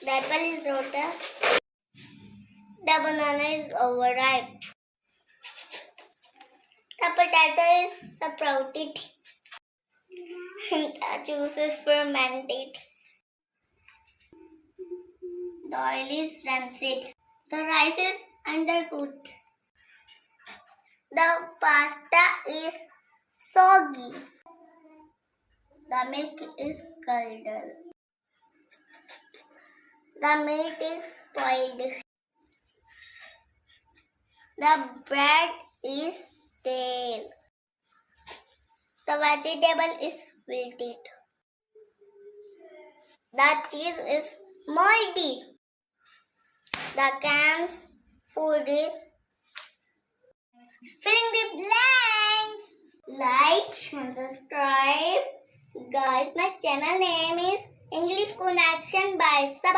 The apple is rotten. The banana is overripe. The potato is sprouted. The juice is fermented. The oil is rancid. The rice is undercooked. The pasta is soggy. The milk is curdled. The meat is spoiled. The bread is stale. The vegetable is wilted. The cheese is moldy. The canned food is filling the blanks. Like and subscribe. Guys, my channel name is English Connection by Sabah.